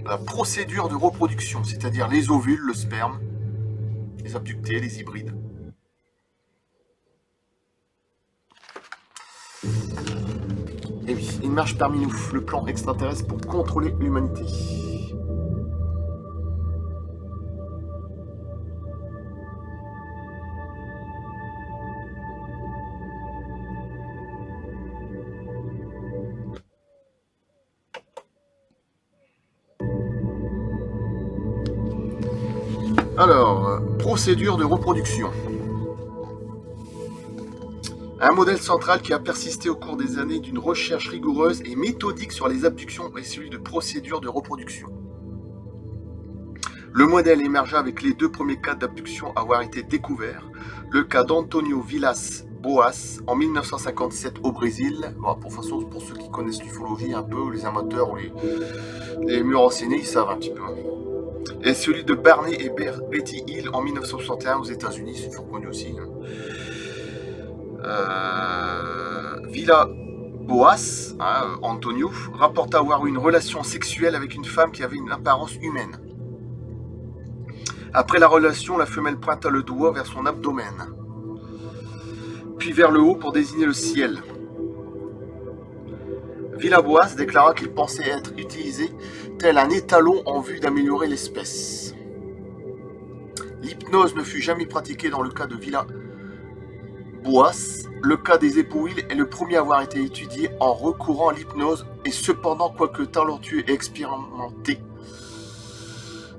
La procédure de reproduction, c'est-à-dire les ovules, le sperme, les abductés, les hybrides. Et oui, il marche parmi nous, le plan extraterrestre pour contrôler l'humanité. Alors, procédure de reproduction. Un modèle central qui a persisté au cours des années d'une recherche rigoureuse et méthodique sur les abductions est celui de procédure de reproduction. Le modèle émergea avec les 2 premiers cas d'abduction à avoir été découverts. Le cas d'Antonio Vilas Boas en 1957 au Brésil. Bon, pour ceux qui connaissent l'ufologie un peu, les amateurs ou les mieux renseignés, ils savent un petit peu. Et celui de Barney et Betty Hill en 1961 aux États-Unis, c'est toujours connu aussi. Villa Boas, Antonio, rapporta avoir eu une relation sexuelle avec une femme qui avait une apparence humaine. Après la relation, la femelle pointa le doigt vers son abdomen, puis vers le haut pour désigner le ciel. Villa-Boas déclara qu'il pensait être utilisé tel un étalon en vue d'améliorer l'espèce. L'hypnose ne fut jamais pratiquée dans le cas de Villa-Boas. Le cas des époux Hill est le premier à avoir été étudié en recourant à l'hypnose et cependant, quoique talentueux et expérimenté,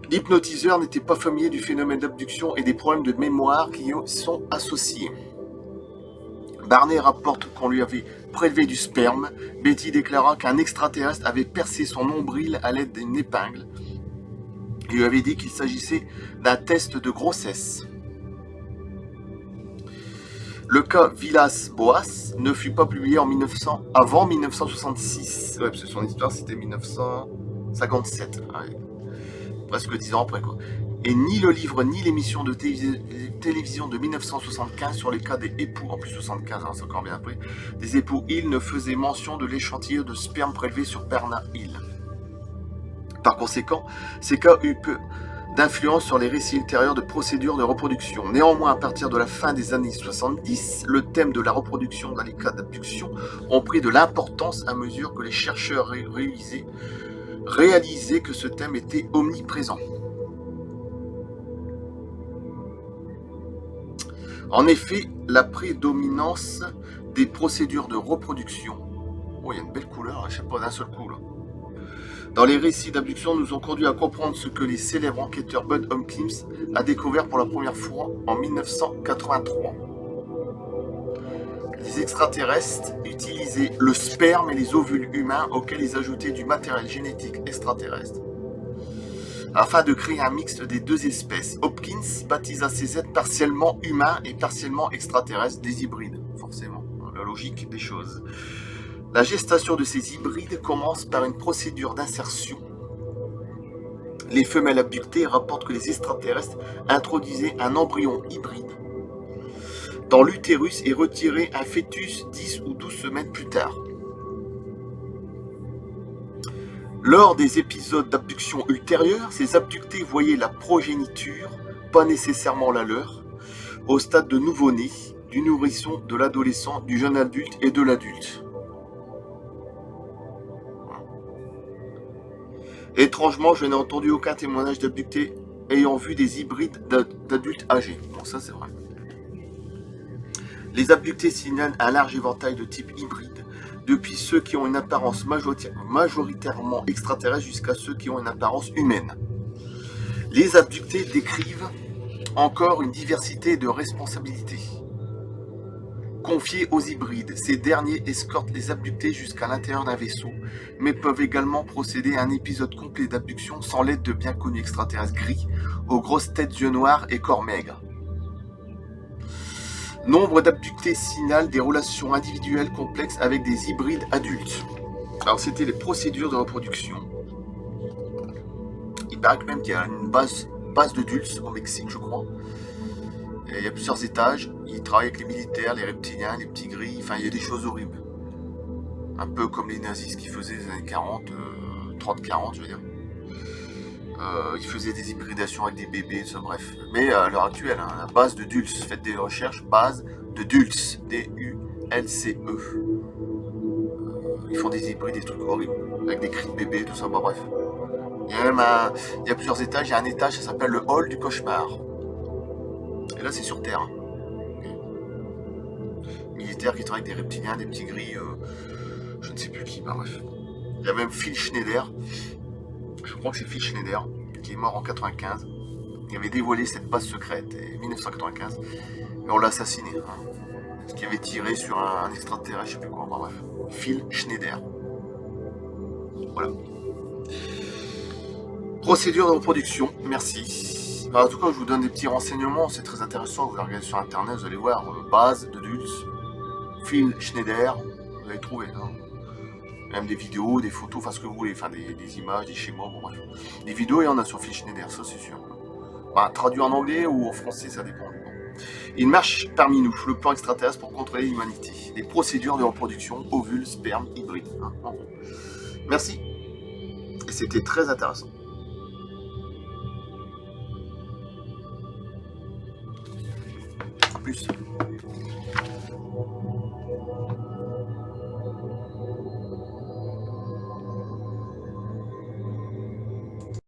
l'hypnotiseur n'était pas familier du phénomène d'abduction et des problèmes de mémoire qui y sont associés. Barney rapporte qu'on lui avait prélevé du sperme. Betty déclara qu'un extraterrestre avait percé son nombril à l'aide d'une épingle et lui avait dit qu'il s'agissait d'un test de grossesse. Le cas Villas-Boas ne fut pas publié avant 1966. Ouais, parce que son histoire c'était 1957. Ouais. Presque 10 ans après, quoi. Et ni le livre ni l'émission de télévision de 1975 sur les cas des époux, en plus 75 ans, c'est encore bien après, des époux Hill ne faisaient mention de l'échantillon de sperme prélevé sur Perna Hill. Par conséquent, ces cas eurent peu d'influence sur les récits ultérieurs de procédures de reproduction. Néanmoins, à partir de la fin des années 70, le thème de la reproduction dans les cas d'abduction ont pris de l'importance à mesure que les chercheurs réalisaient que ce thème était omniprésent. En effet, la prédominance des procédures de reproduction, il y a une belle couleur, je ne sais pas d'un seul coup là, dans les récits d'abduction nous ont conduit à comprendre ce que les célèbres enquêteurs Bud Hopkins a découvert pour la première fois en 1983. Les extraterrestres utilisaient le sperme et les ovules humains auxquels ils ajoutaient du matériel génétique extraterrestre afin de créer un mixte des 2 espèces. Hopkins baptisa ces êtres partiellement humains et partiellement extraterrestres, des hybrides, forcément, la logique des choses. La gestation de ces hybrides commence par une procédure d'insertion. Les femelles abductées rapportent que les extraterrestres introduisaient un embryon hybride dans l'utérus et retiraient un fœtus 10 ou 12 semaines plus tard. Lors des épisodes d'abduction ultérieurs, ces abductés voyaient la progéniture, pas nécessairement la leur, au stade de nouveau-né, du nourrisson, de l'adolescent, du jeune adulte et de l'adulte. Étrangement, je n'ai entendu aucun témoignage d'abductés ayant vu des hybrides d'adultes âgés. Bon, ça c'est vrai. Les abductés signalent un large éventail de types hybrides, depuis ceux qui ont une apparence majoritairement extraterrestre jusqu'à ceux qui ont une apparence humaine. Les abductés décrivent encore une diversité de responsabilités confiées aux hybrides. Ces derniers escortent les abductés jusqu'à l'intérieur d'un vaisseau, mais peuvent également procéder à un épisode complet d'abduction sans l'aide de bien connus extraterrestres gris, aux grosses têtes, yeux noirs et corps maigres. Nombre d'abductés signalent des relations individuelles complexes avec des hybrides adultes. Alors c'était les procédures de reproduction. Il paraît que même qu'il y a une base de Dulce au Mexique, je crois. Et il y a plusieurs étages. Ils travaillent avec les militaires, les reptiliens, les petits gris. Enfin, il y a des choses horribles. Un peu comme les nazis, ce qu'ils faisaient les années 40, 30-40, je veux dire. Ils faisaient des hybridations avec des bébés, tout ça, bref. Mais à l'heure actuelle, hein, la base de Dulce, faites des recherches, base de Dulce, D-U-L-C-E. Ils font des hybrides, des trucs horribles, avec des cris de bébés, tout ça, bah, bref. Il y a même il y a plusieurs étages, il y a un étage, ça s'appelle le hall du cauchemar. Et là, c'est sur Terre. Hein. Militaires qui travaillent avec des reptiliens, des petits gris, je ne sais plus qui, bah bref. Il y a même Phil Schneider, je crois que c'est Phil Schneider, qui est mort en 95. Il avait dévoilé cette base secrète en 1995, et on l'a assassiné. Hein. Parce qu'il avait tiré sur un extraterrestre, je sais plus quoi, bah bref. Phil Schneider. Voilà. Procédure de reproduction, merci. Alors, en tout cas, je vous donne des petits renseignements, c'est très intéressant, vous allez regarder sur internet, vous allez voir, base de Dulce, Phil Schneider, vous allez trouver. Hein. Même des vidéos, des photos, enfin ce que vous voulez, enfin des images, des schémas, bon bref. Des vidéos, il y en a sur Phil Schneider, ça c'est sûr. Bah, traduit en anglais ou en français, ça dépend. Bon. Il marche parmi nous, le plan extraterrestre pour contrôler l'humanité. Les procédures de reproduction, ovules, sperme, hybride. Hein, en gros. Merci. Et c'était très intéressant. A plus.